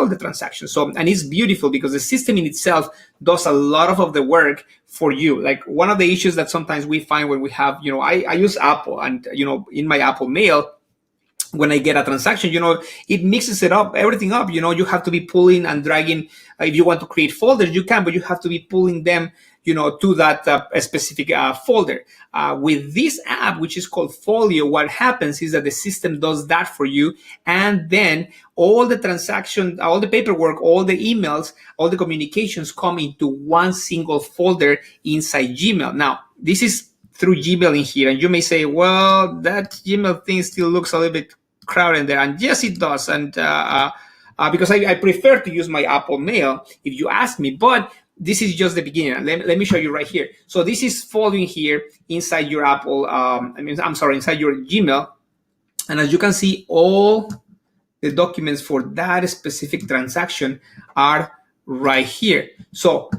all the transactions. So, and it's beautiful because the system in itself does a lot of the work for you. Like one of the issues that sometimes we find when we have, I use Apple, and, in my Apple Mail, when I get a transaction, it mixes it up, everything up. You have to be pulling and dragging. If you want to create folders, you can, but you have to be pulling them, to that specific folder. With this app, which is called Folio, what happens is that the system does that for you. And then all the transactions, all the paperwork, all the emails, all the communications come into one single folder inside Gmail. Now, this is through Gmail in here. And you may say, well, that Gmail thing still looks a little bit crowded in there. And yes, it does. And because I prefer to use my Apple Mail, if you ask me, but this is just the beginning. Let me show you right here. So this is following here inside your Apple, inside your Gmail. And as you can see, all the documents for that specific transaction are right here. So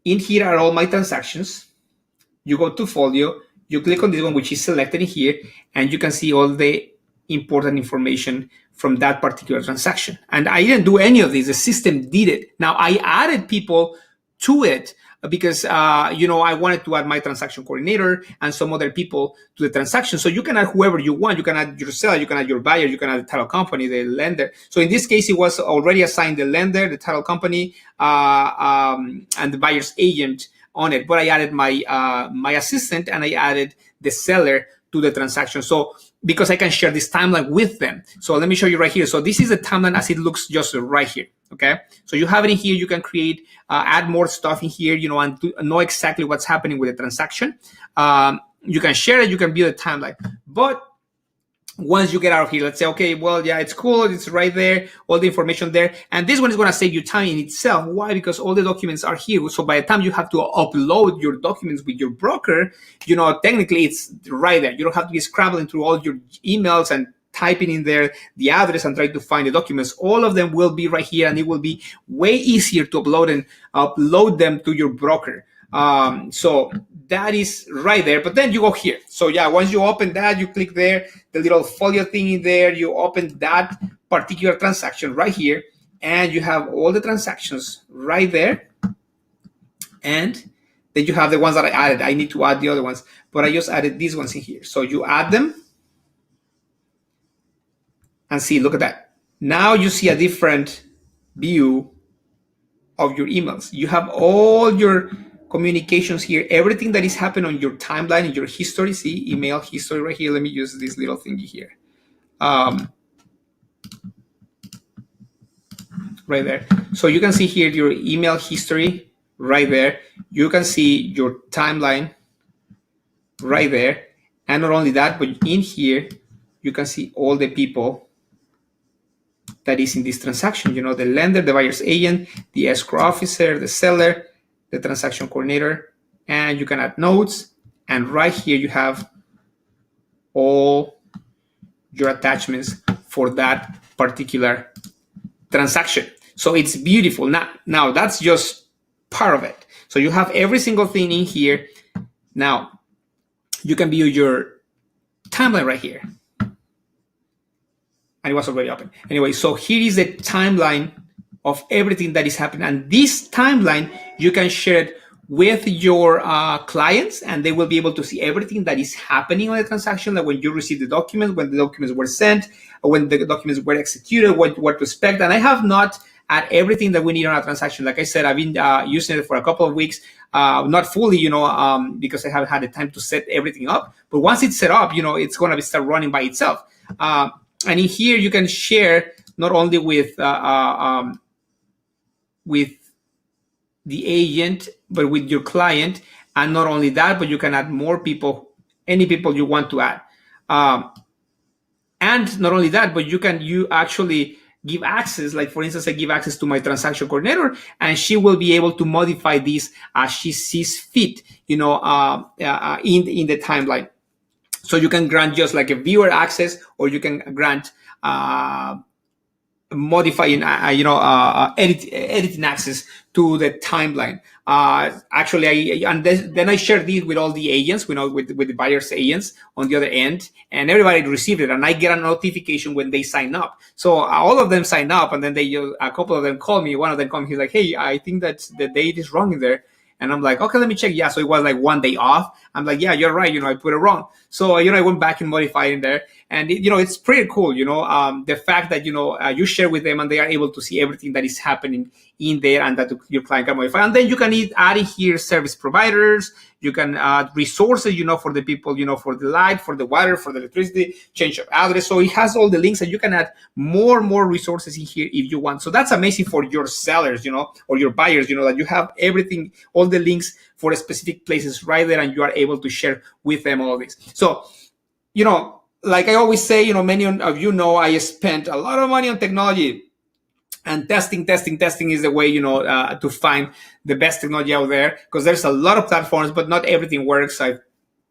in here are all my transactions. You go to Folio, you click on this one, which is selected in here, and you can see all the important information from that particular transaction. And I didn't do any of this. The system did it. Now, I added people to it because, I wanted to add my transaction coordinator and some other people to the transaction. So you can add whoever you want. You can add your seller, you can add your buyer, you can add the title company, the lender. So in this case, it was already assigned the lender, the title company, and the buyer's agent on it. But I added my assistant, and I added the seller to the transaction. So because I can share this timeline with them. So let me show you right here. So this is the timeline as it looks just right here. Okay. So you have it in here. You can create, add more stuff in here, and to know exactly what's happening with the transaction. You can share it. You can build a timeline. But once you get out of here, let's say, okay, well, yeah, it's cool. It's right there, all the information there. And this one is going to save you time in itself. Why? Because all the documents are here. So by the time you have to upload your documents with your broker, technically it's right there. You don't have to be scrambling through all your emails and typing in there the address and trying to find the documents. All of them will be right here, and it will be way easier to upload them to your broker. So that is right there, but then you go here. So yeah, once you open that, you click there, the little folio thing in there, you open that particular transaction right here, and you have all the transactions right there. And then you have the ones that I added. I need to add the other ones, but I just added these ones in here. So you add them and see, look at that. Now you see a different view of your emails. You have all your communications here, everything that is happening on your timeline, in your history. See, email history right here. Let me use this little thingy here. Right there. So you can see here your email history right there. You can see your timeline right there. And not only that, but in here, you can see all the people that is in this transaction. The lender, the buyer's agent, the escrow officer, the seller, the transaction coordinator, and you can add notes. And right here, you have all your attachments for that particular transaction. So it's beautiful. Now that's just part of it. So you have every single thing in here. Now you can view your timeline right here. And it was already open. Anyway, so here is the timeline of everything that is happening. And this timeline, you can share it with your clients, and they will be able to see everything that is happening on the transaction, like when you receive the documents, when the documents were sent, or when the documents were executed, what to expect. And I have not add everything that we need on a transaction. Like I said, I've been using it for a couple of weeks, not fully, because I haven't had the time to set everything up. But once it's set up, it's going to start running by itself. And in here, you can share not only with the agent, but with your client. And not only that, but you can add more people, any people you want to add. And not only that, but you actually give access, like for instance, I give access to my transaction coordinator, and she will be able to modify this as she sees fit, in the timeline. So you can grant just like a viewer access, or you can grant modifying, editing access to the timeline. Actually, and then I share these with all the agents, with the buyers agents on the other end, and everybody received it, and I get a notification when they sign up. So all of them sign up, and then a couple of them call me. One of them called me. He's like, "Hey, I think that the date is wrong in there." And I'm like, okay, let me check. Yeah, so it was like one day off. I'm like, yeah, you're right. I put it wrong. So, I went back and modified in there. And, it's pretty cool, the fact that, you share with them and they are able to see everything that is happening in there and that your client can modify. And then you can add in here service providers. You can add resources, for the people, for the light, for the water, for the electricity, change of address. So it has all the links, and you can add more resources in here if you want. So that's amazing for your sellers, or your buyers, that you have everything, all the links for specific places right there, and you are able to share with them all this. So, like I always say, many of I spent a lot of money on technology. And testing is the way, to find the best technology out there, because there's a lot of platforms, but not everything works. I've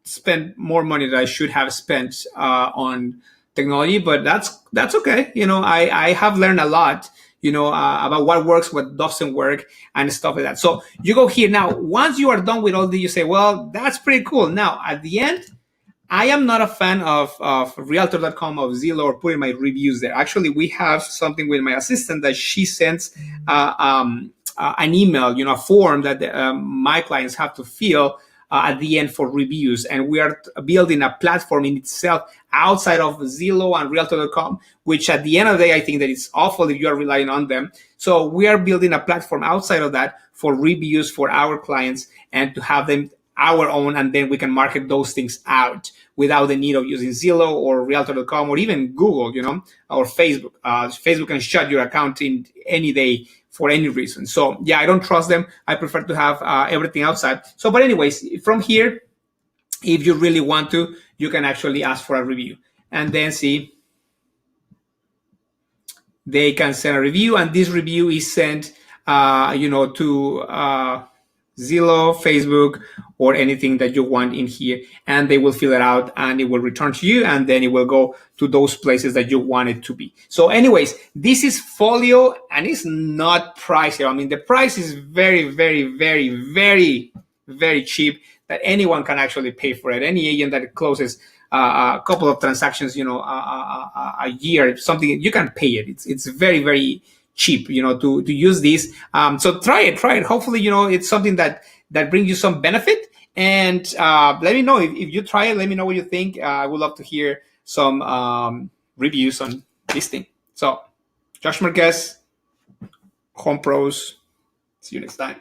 spent more money than I should have spent on technology, but that's okay. I have learned a lot, about what works, what doesn't work, and stuff like that. So you go here now. Once you are done with all this, you say, well, that's pretty cool. Now, at the end, I am not a fan of Realtor.com, of Zillow, or putting my reviews there. Actually, we have something with my assistant that she sends an email, a form that my clients have to fill at the end for reviews. And we are building a platform in itself outside of Zillow and Realtor.com, which at the end of the day, I think that it's awful if you are relying on them. So we are building a platform outside of that for reviews for our clients and to have them our own, and then we can market those things out without the need of using Zillow or Realtor.com or even Google, or Facebook. Facebook can shut your account in any day for any reason. So yeah, I don't trust them. I prefer to have everything outside. So, but anyways, from here, if you really want to, you can actually ask for a review and then see. They can send a review, and this review is sent, to Zillow, Facebook, or anything that you want in here, and they will fill it out and it will return to you, and then it will go to those places that you want it to be. So anyways, this is Folio, and it's not pricey. I mean, the price is very, very, very, very, very cheap, that anyone can actually pay for it. Any agent that closes a couple of transactions, a year, something, you can pay it. It's very, very cheap, to use this. So try it. Hopefully, it's something that brings you some benefit. And let me know if you try it. Let me know what you think. I would love to hear some reviews on this thing. So, Josh Marquez, Home Pros. See you next time.